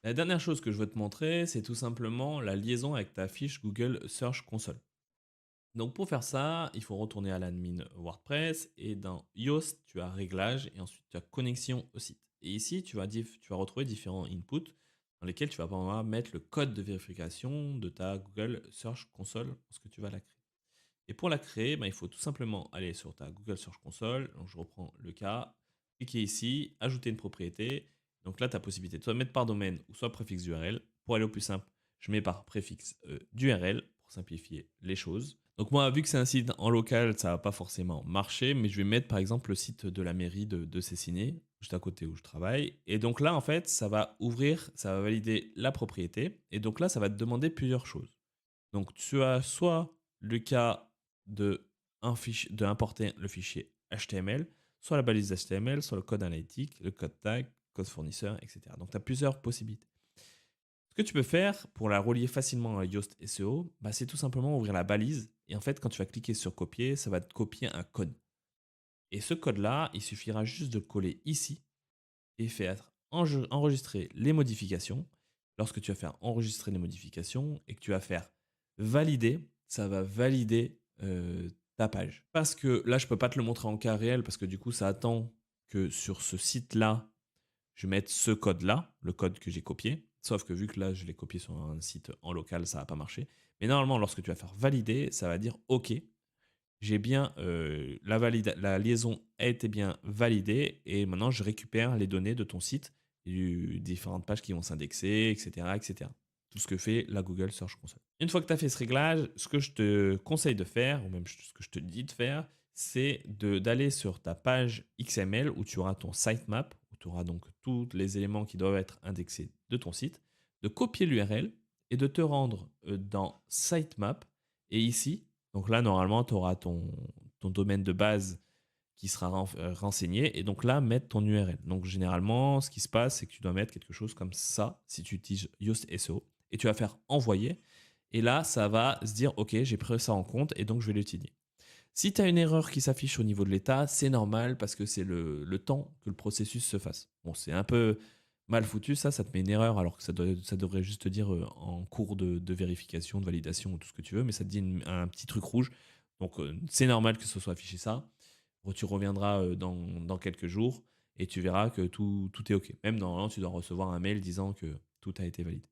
La dernière chose que je veux te montrer, c'est tout simplement la liaison avec ta fiche Google Search Console. Donc pour faire ça, il faut retourner à l'admin WordPress et dans Yoast, tu as Réglages et ensuite tu as Connexion au site. Et ici, tu vas retrouver différents inputs dans lesquels tu vas pouvoir mettre le code de vérification de ta Google Search Console lorsque tu vas la créer. Et pour la créer, ben, il faut tout simplement aller sur ta Google Search Console. Donc je reprends le cas, cliquer ici, ajouter une propriété. Donc là, tu as possibilité de soit mettre par domaine ou soit préfixe d'URL. Pour aller au plus simple, je mets par préfixe d'URL pour simplifier les choses. Donc moi, vu que c'est un site en local, ça va pas forcément marcher, mais je vais mettre par exemple le site de la mairie de Cessiné, juste à côté où je travaille. Et donc là, en fait, ça va ouvrir, ça va valider la propriété. Et donc là, ça va te demander plusieurs choses. Donc tu as soit le cas de importer le fichier HTML, soit la balise HTML, soit le code analytique, le code tag, code fournisseur, etc. Donc tu as plusieurs possibilités. Ce que tu peux faire pour la relier facilement à Yoast SEO, bah, c'est tout simplement ouvrir la balise. Et en fait, quand tu vas cliquer sur copier, ça va te copier un code. Et ce code-là, il suffira juste de le coller ici et faire enregistrer les modifications. Lorsque tu vas faire enregistrer les modifications et que tu vas faire valider, ça va valider ta page. Parce que là, je peux pas te le montrer en cas réel parce que du coup, ça attend que sur ce site-là, je mette ce code-là, le code que j'ai copié. Sauf que vu que là, je l'ai copié sur un site en local, ça va pas marcher. Mais normalement, lorsque tu vas faire valider, ça va dire OK, j'ai bien la liaison a été bien validée et maintenant je récupère les données de ton site, différentes pages qui vont s'indexer, etc., etc. Tout ce que fait la Google Search Console. Une fois que tu as fait ce réglage, ce que je te conseille de faire, ou même ce que je te dis de faire, c'est d'aller sur ta page XML où tu auras ton sitemap, où tu auras donc tous les éléments qui doivent être indexés de ton site, de copier l'URL et de te rendre dans sitemap. Et ici, donc là, normalement, tu auras ton domaine de base qui sera renseigné. Et donc là, mettre ton URL. Donc généralement, ce qui se passe, c'est que tu dois mettre quelque chose comme ça si tu utilises Yoast SEO. Et tu vas faire envoyer. Et là, ça va se dire, OK, j'ai pris ça en compte et donc je vais l'étudier. Si tu as une erreur qui s'affiche au niveau de l'état, c'est normal parce que c'est le temps que le processus se fasse. Bon, c'est un peu mal foutu, ça te met une erreur alors que ça devrait juste te dire en cours de vérification, de validation ou tout ce que tu veux, mais ça te dit un petit truc rouge. Donc c'est normal que ce soit affiché ça. Tu reviendras dans quelques jours et tu verras que tout est OK. Même normalement, tu dois recevoir un mail disant que tout a été validé.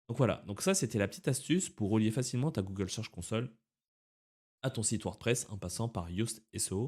Donc voilà, donc ça c'était la petite astuce pour relier facilement ta Google Search Console à ton site WordPress en passant par Yoast SEO.